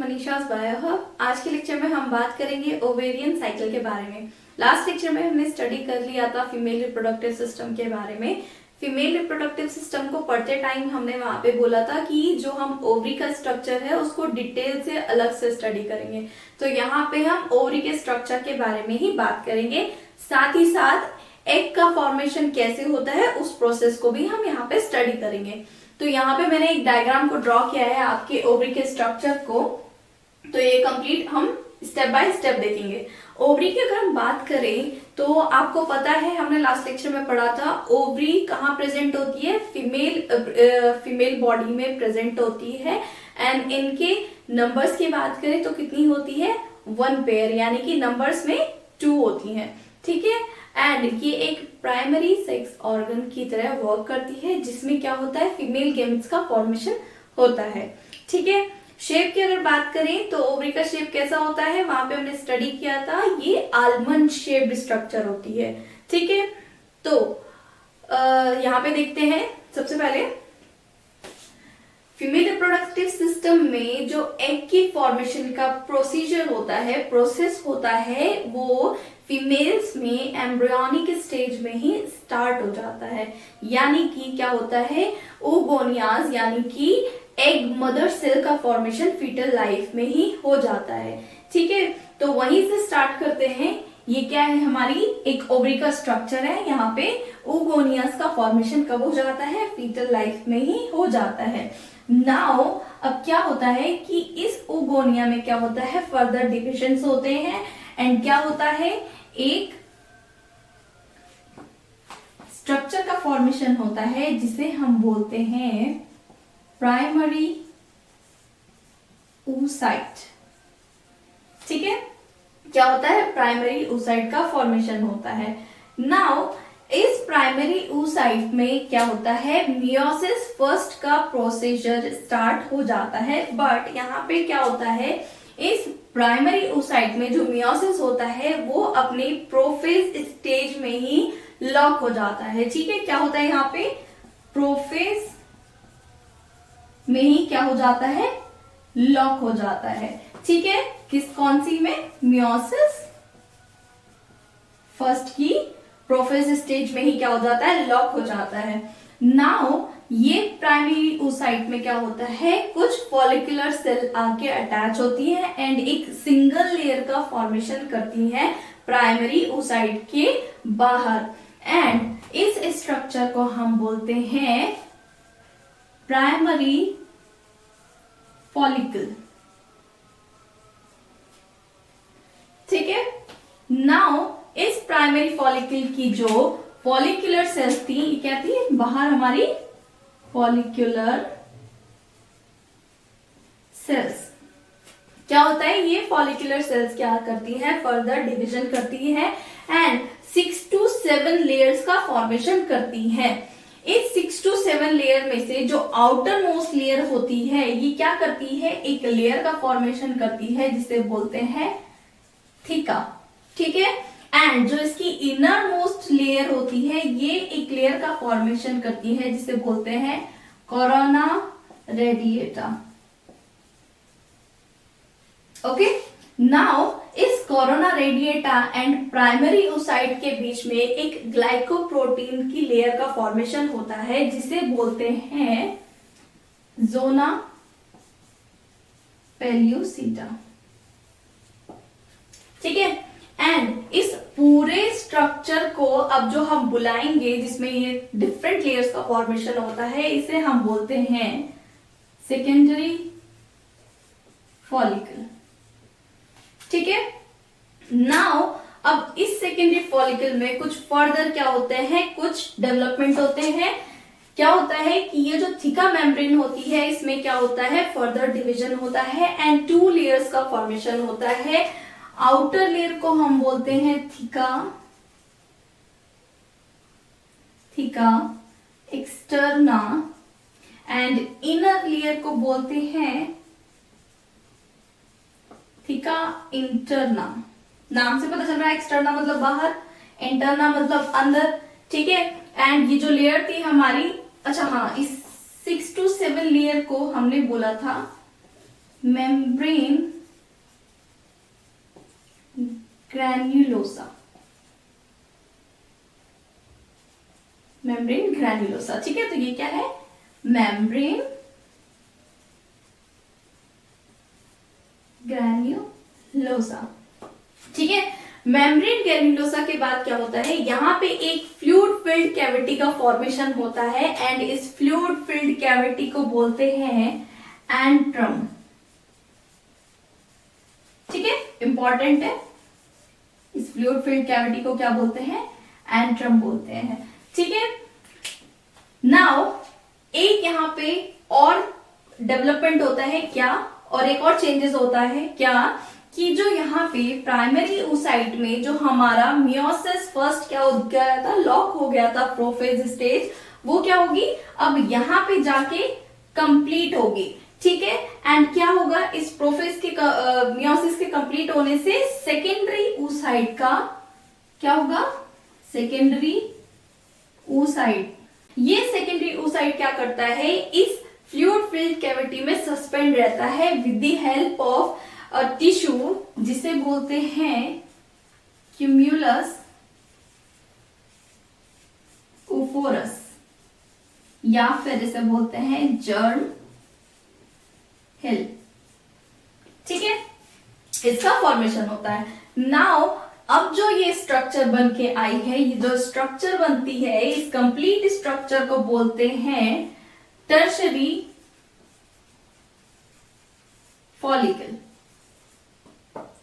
मनीषा's बायोहब। आज के लेक्चर में हम बात करेंगे ओवेरियन साइकिल के बारे में। लास्ट लेक्चर में हमने स्टडी कर लिया था फीमेल रिप्रोडक्टिव सिस्टम के बारे में। फीमेल रिप्रोडक्टिव सिस्टम को पढ़ते टाइम हमने वहां पे बोला था कि जो हम ओवरी का स्ट्रक्चर है उसको डिटेल से अलग से स्टडी करेंगे। तो यहाँ पे हम ओवरी के स्ट्रक्चर के बारे में ही बात करेंगे, साथ ही साथ एग का फॉर्मेशन कैसे होता है उस प्रोसेस को भी हम यहाँ पे स्टडी करेंगे। तो यहाँ पे मैंने एक डायग्राम को ड्रॉ किया है आपके ओवरी के स्ट्रक्चर को, तो ये कंप्लीट हम स्टेप बाय स्टेप देखेंगे। ओवरी की अगर हम बात करें तो आपको पता है, हमने लास्ट लेक्चर में पढ़ा था ओवरी कहाँ प्रेजेंट होती है, फीमेल बॉडी में प्रेजेंट होती है। एंड इनके नंबर्स की बात करें तो कितनी होती है, 1 पेयर, यानी कि नंबर्स में 2 होती हैं, ठीक है। एंड ये एक प्राइमरी सेक्स ऑर्गन की तरह वर्क करती है, जिसमें क्या होता है, फीमेल गेमेट्स का फॉर्मेशन होता है, ठीक है। शेप की अगर बात करें तो ओवरी का शेप कैसा होता है, वहां पे हमने स्टडी किया था, ये आलमंड शेप्ड स्ट्रक्चर होती है, ठीक है। तो यहाँ पे देखते हैं, सबसे पहले फीमेल रिप्रोडक्टिव सिस्टम में जो एग की फॉर्मेशन का प्रोसीजर होता है, प्रोसेस होता है, वो फीमेल्स में एम्ब्रियोनिक स्टेज में ही स्टार्ट हो जाता है। यानी कि क्या होता है, ओगोनियाज यानी कि एग मदर सेल का फॉर्मेशन फीटल लाइफ में ही हो जाता है, ठीक है। तो वहीं से स्टार्ट करते हैं। ये क्या है, हमारी एक ओवरी का स्ट्रक्चर है। यहाँ पे ओगोनियाज का फॉर्मेशन कब हो जाता है, फीटल लाइफ में ही हो जाता है। नाउ अब क्या होता है कि इस ओगोनिया में क्या होता है, फर्दर डिविजन्स होते हैं। एंड क्या होता है, एक स्ट्रक्चर का फॉर्मेशन होता है जिसे हम बोलते हैं प्राइमरी oocyte, ठीक है। क्या होता है, प्राइमरी oocyte का फॉर्मेशन होता है। नाउ इस प्राइमरी oocyte में क्या होता है, मियोसिस फर्स्ट का प्रोसीजर स्टार्ट हो जाता है। बट यहाँ पे क्या होता है, इस प्राइमरी oocyte में जो मियोसिस होता है वो अपने प्रोफेज स्टेज में ही लॉक हो जाता है, ठीक है। क्या होता है, यहाँ पे प्रोफेज में ही क्या हो जाता है, लॉक हो जाता है, ठीक है। कौन सी में, मियोसिस फर्स्ट की प्रोफेज स्टेज में ही क्या हो जाता है, लॉक हो जाता है। नाउ ये प्राइमरी oocyte में क्या होता है, कुछ फॉलिकुलर सेल आके अटैच होती है एंड एक सिंगल लेयर का फॉर्मेशन करती है प्राइमरी oocyte के बाहर। एंड इस स्ट्रक्चर को हम बोलते हैं प्राइमरी फॉलिकल, ठीक है। नाउ इस प्राइमरी फॉलिकल की जो फॉलिकुलर सेल्स थी, ये क्या थी, बाहर हमारी फॉलिकुलर सेल्स, क्या होता है, ये फॉलिकुलर सेल्स क्या करती है, फर्दर डिवीजन करती है एंड 6 to 7 लेयर्स का फॉर्मेशन करती है। इस 6 to 7 लेयर में से जो आउटर मोस्ट लेयर होती है, ये क्या करती है, एक लेयर का फॉर्मेशन करती है जिसे बोलते हैं थीका, ठीक है। एंड जो इसकी इनर मोस्ट लेयर होती है, ये एक लेयर का फॉर्मेशन करती है जिसे बोलते हैं कोरोना रेडिएटा, ओके। नाउ इस corona radiata and primary oocyte के बीच में एक ग्लाइकोप्रोटीन की लेयर का फॉर्मेशन होता है जिसे बोलते हैं जोना पेल्यूसिटा, ठीक है। एंड इस पूरे स्ट्रक्चर को अब जो हम बुलाएंगे, जिसमें ये डिफरेंट लेयर्स का फॉर्मेशन होता है, इसे हम बोलते हैं सेकेंडरी फॉलिकल, ठीक है। नाउ अब इस सेकेंडरी फॉलिकल में कुछ फर्दर क्या होते हैं, कुछ डेवलपमेंट होते हैं। क्या होता है कि ये जो थीका मेम्ब्रेन होती है, इसमें क्या होता है, फर्दर डिवीजन होता है एंड 2 लेयर्स का फॉर्मेशन होता है। आउटर लेयर को हम बोलते हैं theca externa and inner layer को बोलते हैं थीका इंटरना। नाम से पता चल रहा है, एक्सटर्ना मतलब बाहर, इंटरना मतलब अंदर, ठीक है। एंड ये जो लेयर थी हमारी, अच्छा हाँ, इस 6 to 7 लेयर को हमने बोला था मेम्ब्रेन ग्रैन्युलोसा, मेम्ब्रेन ग्रैन्युलोसा। ठीक है, तो ये क्या है, मेम्ब्रेन ग्रैन्युलोसा। ठीक है, मेम्ब्रेन ग्रैन्युलोसा के बाद क्या होता है, यहाँ पे एक फ्लूइड फिल्ड कैविटी का फॉर्मेशन होता है एंड इस फ्लूइड फिल्ड कैविटी को बोलते हैं एंट्रम। ठीक है, इंपॉर्टेंट है, इस फ्लूइड फिल्ड कैविटी को क्या बोलते हैं, एंट्रम बोलते हैं। ठीक है, नाउ एक यहाँ पे और डेवलपमेंट होता है क्या, और एक और चेंजेस होता है क्या, कि जो यहाँ पे प्राइमरी oocyte में जो हमारा मियोसिस फर्स्ट क्या हो गया था, लॉक हो गया था प्रोफेज स्टेज, वो क्या होगी, अब यहाँ पे जाके कंप्लीट होगी। ठीक है, एंड क्या होगा, इस प्रोफेज के मियोसिस के कंप्लीट होने से सेकेंडरी oocyte का क्या होगा, सेकेंडरी oocyte, ये सेकेंडरी oocyte क्या करता है, इस फ्लूइड फिल्ड कैविटी में सस्पेंड रहता है with the help of tissue जिसे बोलते हैं क्यूम्यूलस उफोरस, या फिर इसे बोलते हैं जर्म हिल। ठीक है, इसका फॉर्मेशन होता है। नाउ अब जो ये स्ट्रक्चर बन के आई है, ये जो स्ट्रक्चर बनती है, इस कंप्लीट स्ट्रक्चर को बोलते हैं टर्शरी फॉलिकल।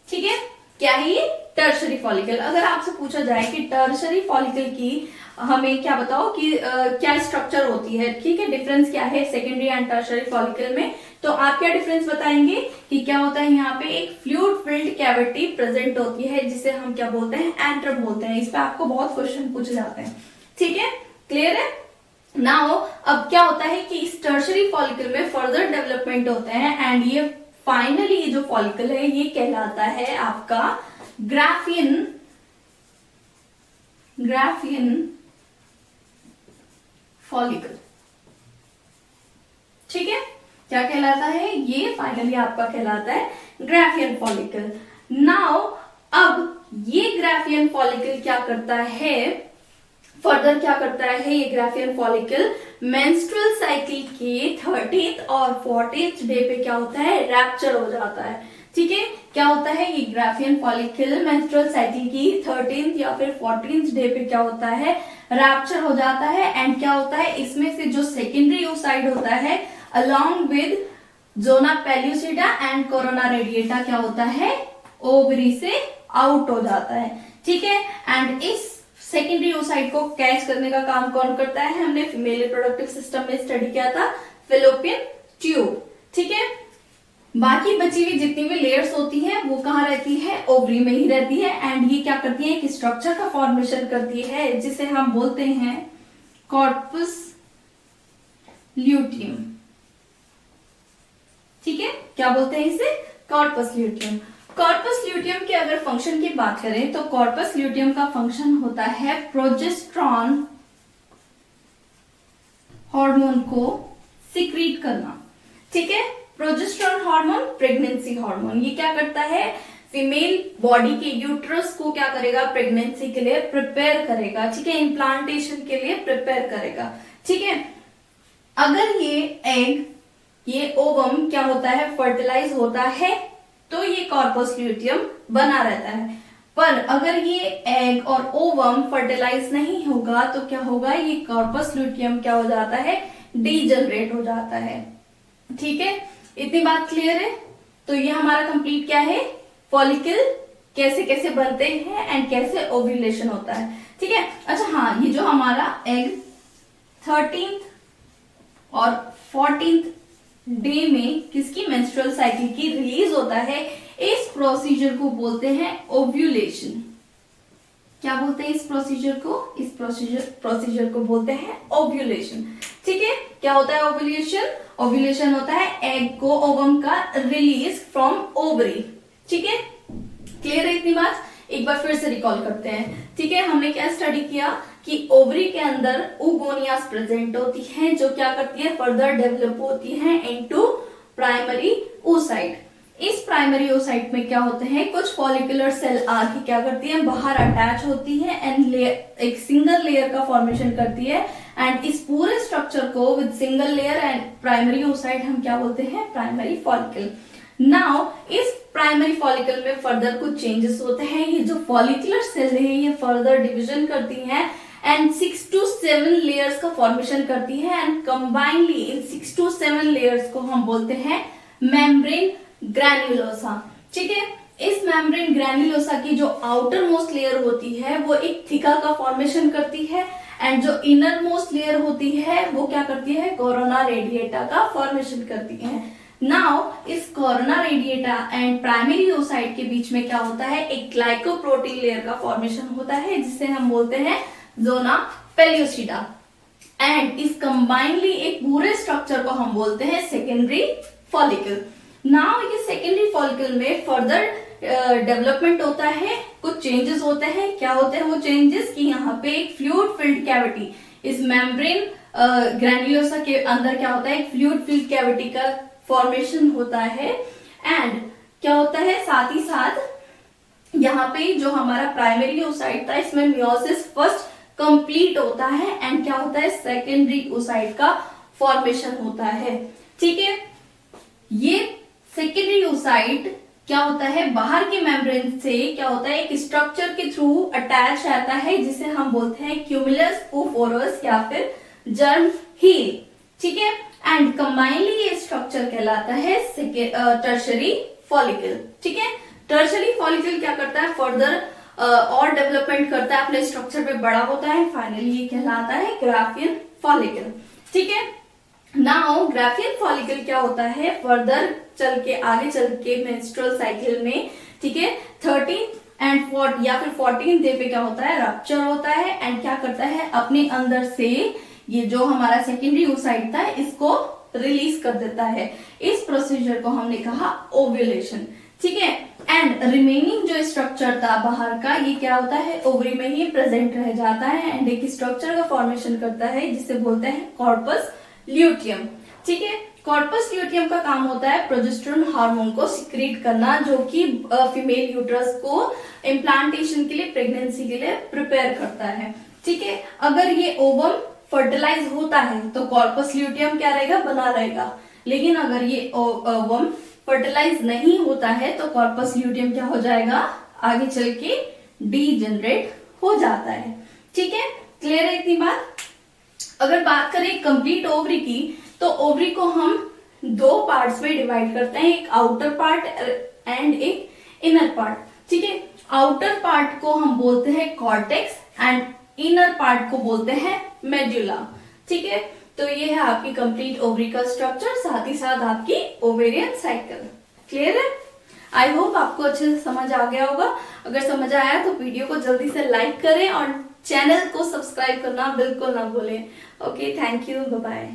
ठीक है, क्या है ये, टर्शरी फॉलिकल। अगर आपसे पूछा जाए कि टर्शरी फॉलिकल की हमें क्या बताओ कि क्या स्ट्रक्चर होती है, ठीक है, डिफरेंस क्या है सेकेंडरी एंड टर्शरी फॉलिकल में, तो आप क्या डिफरेंस बताएंगे कि क्या होता है, यहाँ पे एक फ्लूइड फिल्ड कैविटी प्रेजेंट होती है जिसे हम क्या बोलते हैं, एंट्रम बोलते हैं। इस पे आपको बहुत क्वेश्चन पूछे जाते हैं। ठीक है, क्लियर है। नाउ अब क्या होता है कि इस टर्शरी फॉलिकल में फर्दर डेवलपमेंट होते हैं एंड ये फाइनली ये जो फॉलिकल है ये कहलाता है आपका ग्राफियन फॉलिकल। ठीक है, क्या कहलाता है, ये फाइनली आपका कहलाता है ग्राफियन फॉलिकल। नाउ अब ये ग्राफियन फॉलिकल क्या करता है, फर्दर क्या करता है ये ग्राफियन फॉलिकल, मेंस्ट्रुअल साइकिल के 13th और 14th डे पे क्या होता है, रैप्चर हो जाता है। ठीक है, क्या होता है, ये ग्राफियन फॉलिकल मेंस्ट्रुअल साइकिल की 13th या फिर 14th डे पे क्या होता है, रैप्चर हो जाता है एंड क्या होता है, इसमें से जो सेकेंडरी oocyte होता है along with zona pellucida and corona radiata क्या होता है, ओवरी से आउट हो जाता है। ठीक है, एंड इस सेकेंडरी oocyte को कैच करने का काम कौन करता है, हमने फीमेल रिप्रोडक्टिव सिस्टम में स्टडी किया था, फेलोपियन ट्यूब। ठीक है, बाकी बची हुई जितनी भी लेयर्स होती हैं वो कहाँ रहती है, ओवरी में ही रहती है एंड ये क्या करती है, एक स्ट्रक्चर का फॉर्मेशन करती है जिसे हम बोलते हैं कॉर्पस ल्यूटियम। ठीक है, क्या बोलते हैं इसे, कॉर्पस ल्यूटियम। कॉर्पस ल्यूटियम के अगर फंक्शन की बात करें तो कॉर्पस ल्यूटियम का फंक्शन होता है प्रोजेस्टेरॉन हार्मोन को सिक्रीट करना। ठीक है, प्रोजेस्टेरॉन हार्मोन प्रेगनेंसी हार्मोन, ये क्या करता है, फीमेल बॉडी के यूट्रस को क्या करेगा, प्रेगनेंसी के लिए प्रिपेयर करेगा। ठीक है, इम्प्लांटेशन के लिए प्रिपेयर करेगा। ठीक है, अगर ये एग, ये ओवम क्या होता है, फर्टिलाइज होता है तो ये कॉर्पस ल्यूटियम बना रहता है, पर अगर ये एग और ओवम फर्टिलाइज नहीं होगा तो क्या होगा, ये कॉर्पस ल्यूटियम क्या हो जाता है, डीजनरेट हो जाता है। ठीक है, इतनी बात क्लियर है। तो ये हमारा कंप्लीट क्या है, फॉलिकल कैसे कैसे बनते हैं एंड कैसे ओव्यूलेशन होता है। ठीक है, अच्छा हाँ, ये जो हमारा एग 13th और 14th डे में किसकी, मेंस्ट्रुअल साइकिल की रिलीज होता है, इस प्रोसीजर को बोलते हैं ओव्यूलेशन। क्या बोलते हैं इस प्रोसीजर को, इस प्रोसीजर को बोलते हैं ओव्यूलेशन। ठीक है, क्या होता है ओव्यूलेशन, ओव्यूलेशन होता है एग को ओवम का रिलीज फ्रॉम ओवरी। ठीक है, क्लियर है इतनी बात, एक बार फिर से रिकॉल करते हैं। ठीक है, हमने क्या स्टडी किया कि ओवरी के अंदर oogonia प्रेजेंट होती हैं जो क्या करती है, फर्दर डेवलप होती हैं इनटू प्राइमरी oocyte। इस प्राइमरी oocyte में क्या होते हैं, कुछ फॉलिकुलर सेल आके क्या करती है, बाहर अटैच होती है एंड एक सिंगल लेयर का फॉर्मेशन करती है। एंड इस पूरे स्ट्रक्चर को with single layer and primary oocyte हम क्या बोलते हैं, प्राइमरी फॉलिकल। नाउ इस प्राइमरी फॉलिकल में फर्दर कुछ चेंजेस होते हैं। ये जो फॉलिकुलर सेल है ये फर्दर डिवीजन करती हैं एंड 6 to 7 लेयर्स का फॉर्मेशन करती है and combinedly in 6 to 7 layers को हम बोलते हैं मेम्ब्रेन ग्रैन्युलोसा। ठीक है, इस मेम्ब्रेन ग्रैन्युलोसा की जो आउटर मोस्ट लेयर होती है वो एक थिका का फॉर्मेशन करती है एंड जो इनर मोस्ट लेयर होती है वो क्या करती है, कोरोना रेडिएटा का फॉर्मेशन करती है। नाउ इस corona radiata and primary oocyte के बीच में क्या होता है, एक ग्लाइकोप्रोटीन लेयर का फॉर्मेशन होता है जिसे हम बोलते हैं जोना पेल्यूसिडा। एंड इस कंबाइनली एक पूरे स्ट्रक्चर को हम बोलते हैं सेकेंडरी फॉलिकल। नाउ ये सेकेंडरी फॉलिकल में फर्दर डेवलपमेंट होता है, कुछ चेंजेस होते हैं। क्या होते हैं वो चेंजेस, कि यहाँ पे एक फ्लूइड फिल्ड कैविटी, इस मेम्ब्रेन ग्रैन्युलोसा के अंदर क्या होता है, एक फ्लूइड फिल्ड कैविटी का फॉर्मेशन होता है। एंड क्या होता है, साथ ही साथ यहाँ पे जो हमारा प्राइमरी oocyte था इसमें मियोसिस फर्स्ट कंप्लीट होता है एंड क्या होता है, सेकेंडरी oocyte का फॉर्मेशन होता है। ठीक है, ये सेकेंडरी oocyte क्या होता है, बाहर के मेम्ब्रेन से क्या होता है, एक स्ट्रक्चर के थ्रू अटैच रहता है जिसे हम बोलते हैं क्यूमुलस ओफोरस या फिर जर्म हील। ठीक है, एंड कंबाइनली ये स्ट्रक्चर कहलाता है टर्शरी फॉलिकल। ठीक है, टर्शरी फॉलिकल क्या करता है, फर्दर और डेवलपमेंट करता है, अपने स्ट्रक्चर पे बड़ा होता है, फाइनली ये कहलाता है ग्राफियन फॉलिकल। ठीक है, नाउ ग्राफियन फॉलिकल क्या होता है, फर्दर चल के आगे चल के मेंस्ट्रुअल साइकिल में, ठीक है, 13 एंड 4 या फिर 14 डे पे क्या होता है, रप्चर होता है एंड क्या करता है, अपने अंदर से ये जो हमारा सेकेंडरी oocyte था इसको रिलीज कर देता है। इस प्रोसीजर को हमने कहा ओव्यूलेशन। ठीक है, एंड रिमेनिंग जो स्ट्रक्चर था बाहर का ये क्या होता है, ओवरी में ही प्रेजेंट रह जाता है एंड एक स्ट्रक्चर का फॉर्मेशन करता है जिसे बोलते हैं कॉर्पस ल्यूटियम। ठीक है, कॉर्पस ल्यूटियम का काम होता है प्रोजेस्टेरोन हार्मोन को सिक्रीट करना, जो कि फीमेल यूट्रस को इम्प्लांटेशन के लिए, प्रेगनेंसी के लिए प्रिपेयर करता है। ठीक है, अगर ये ओवम फर्टिलाइज होता है तो कॉर्पस ल्यूटियम क्या रहेगा, बना रहेगा। लेकिन अगर ये ओवम फर्टिलाइज नहीं होता है तो कॉर्पस ल्यूटियम क्या हो जाएगा, आगे चल के डीजेनरेट हो जाता है। ठीक है, क्लियर है इतनी बात। अगर बात करें कंप्लीट ओवरी की, तो ओवरी को हम दो पार्ट्स में डिवाइड करते हैं, एक आउटर पार्ट एंड एक इनर पार्ट। ठीक है, आउटर पार्ट को हम बोलते हैं कॉर्टेक्स एंड इनर पार्ट को बोलते हैं मेडुला। ठीक है, तो ये है आपकी कंप्लीट ओवरी का स्ट्रक्चर, साथ ही साथ आपकी ओवेरियन साइकिल। क्लियर है, आई होप आपको अच्छे से समझ आ गया होगा। अगर समझ आया तो वीडियो को जल्दी से लाइक करें और चैनल को सब्सक्राइब करना बिल्कुल ना भूलें। Okay, thank you, bye bye.